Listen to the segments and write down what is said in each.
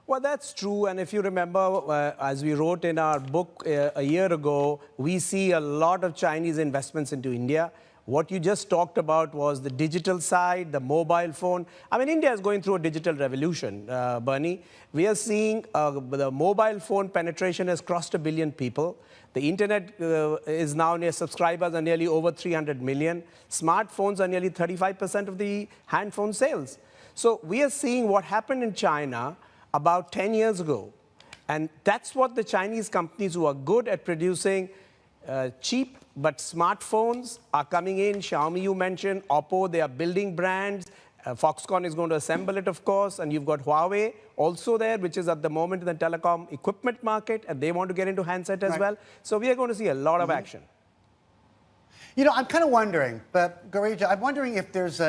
Well, that's true. And if you remember, as we wrote in our book a year ago, we see a lot of Chinese investments into India. What you just talked about was the digital side, the mobile phone. I mean, India is going through a digital revolution, Bernie. We are seeing the mobile phone penetration has crossed 1 billion people. The internet is now near subscribers are nearly over 300 million. Smartphones are nearly 35% of the hand phone sales. So we are seeing what happened in China about 10 years ago. And that's what the Chinese companies who are good at producing cheap but smartphones are coming in. Xiaomi, you mentioned, Oppo, they are building brands. Foxconn is going to assemble it, of course. And you've got Huawei also there, which is at the moment in the telecom equipment market. And they want to get into handset as well. So we are going to see a lot of action. You know, I'm kind of wondering, but Garija, I'm wondering if there's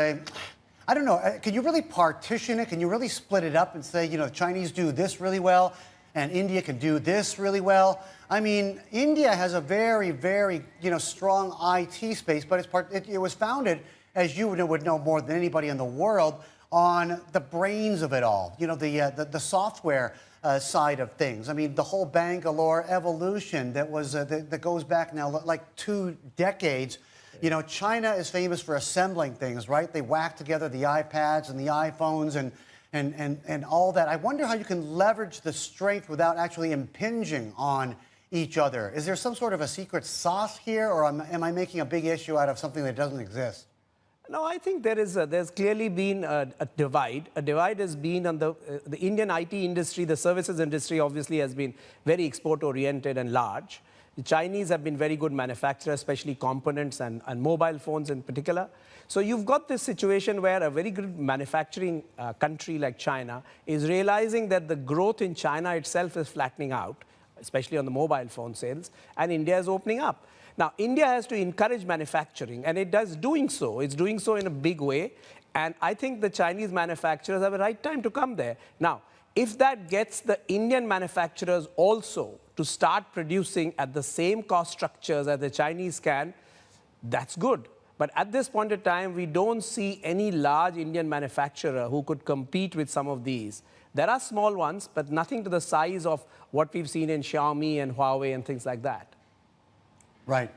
I don't know, can you really partition it? Can you really split it up and say, you know, Chinese do this really well and India can do this really well? I mean, India has a very, very, strong IT space, but it was founded, as you would know more than anybody in the world, on the brains of it all, the software side of things. I mean, the whole Bangalore evolution that goes back now like 2 decades. You know, China is famous for assembling things, right? They whack together the iPads and the iPhones and all that. I wonder how you can leverage the strength without actually impinging on each other. Is there some sort of a secret sauce here, or am I making a big issue out of something that doesn't exist? No, I think there's clearly been a divide. A divide has been on the Indian IT industry. The services industry obviously has been very export-oriented and large. The Chinese have been very good manufacturers, especially components and mobile phones in particular. So you've got this situation where a very good manufacturing country like China is realizing that the growth in China itself is flattening out, especially on the mobile phone sales, and India is opening up. Now, India has to encourage manufacturing, and it does doing so. It's doing so in a big way, and I think the Chinese manufacturers have a right time to come there. Now, if that gets the Indian manufacturers also to start producing at the same cost structures as the Chinese can, that's good. But at this point in time, we don't see any large Indian manufacturer who could compete with some of these. There are small ones, but nothing to the size of what we've seen in Xiaomi and Huawei and things like that. Right.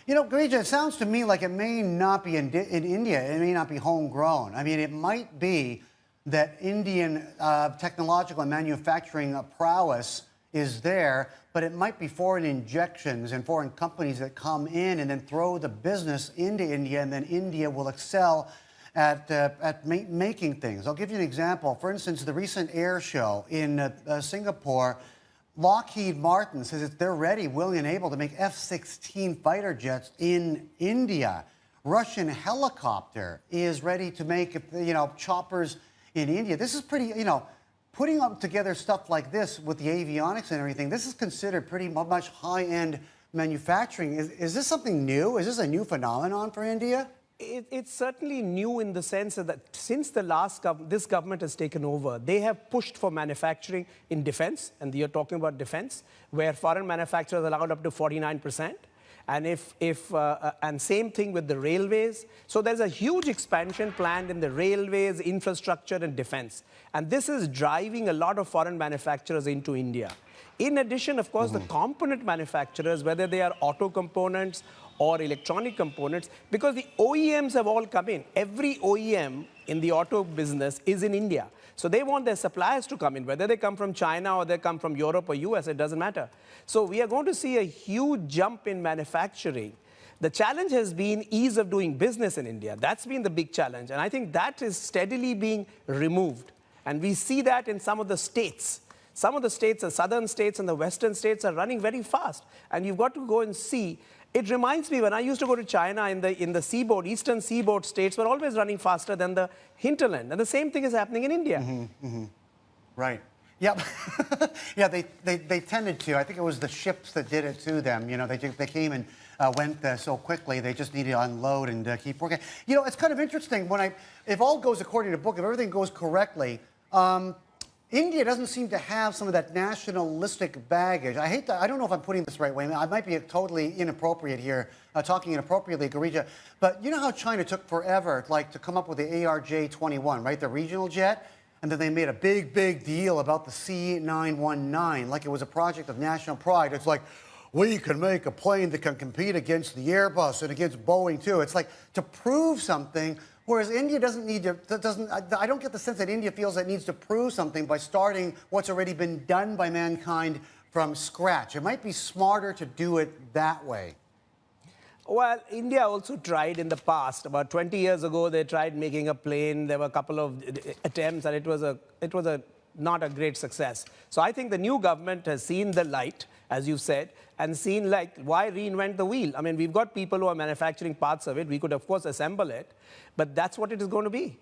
You know, Garija, it sounds to me like it may not be in India. It may not be homegrown. I mean, it might be that Indian technological and manufacturing prowess is there, but it might be foreign injections and foreign companies that come in and then throw the business into India, and then India will excel at making things. I'll give you an example. For instance, the recent air show in Singapore, Lockheed Martin says that they're ready, willing, and able to make F-16 fighter jets in India. Russian helicopter is ready to make, choppers in India. This is pretty, putting up together stuff like this with the avionics and everything, this is considered pretty much high-end manufacturing. Is this something new? Is this a new phenomenon for India? It's certainly new in the sense that since this government has taken over, they have pushed for manufacturing in defense, and you're talking about defense, where foreign manufacturers are allowed up to 49%. And and same thing with the railways. So there's a huge expansion planned in the railways, infrastructure, and defense. And this is driving a lot of foreign manufacturers into India. In addition, of course, the component manufacturers, whether they are auto components or electronic components, because the OEMs have all come in. Every OEM in the auto business is in India. So they want their suppliers to come in, whether they come from China or they come from Europe or US, it doesn't matter. So we are going to see a huge jump in manufacturing. The challenge has been ease of doing business in India. That's been the big challenge. And I think that is steadily being removed. And we see that in some of the states. Some of the states, the southern states and the western states, are running very fast. And you've got to go and see. It reminds me when I used to go to China in the seaboard, eastern seaboard states were always running faster than the hinterland. And the same thing is happening in India. Right. Yeah. Yeah, they tended to. I think it was the ships that did it to them. You know, they came and went so quickly. They just needed to unload and keep working. You know, it's kind of interesting if all goes according to book, if everything goes correctly, India doesn't seem to have some of that nationalistic baggage. I don't know if I'm putting this the right way. I might be totally inappropriate here, talking inappropriately, Garija. But you know how China took forever, to come up with the ARJ-21, right? The regional jet. And then they made a big, big deal about the C919, like it was a project of national pride. It's like, we can make a plane that can compete against the Airbus and against Boeing too. It's like to prove something, whereas India doesn't need to, I don't get the sense that India feels it needs to prove something by starting what's already been done by mankind from scratch. It might be smarter to do it that way. Well, India also tried in the past. About 20 years ago, they tried making a plane. There were a couple of attempts, and it was not a great success. So I think the new government has seen the light, as you said, and seen, like, why reinvent the wheel? I mean, we've got people who are manufacturing parts of it. We could, of course, assemble it, but that's what it is going to be.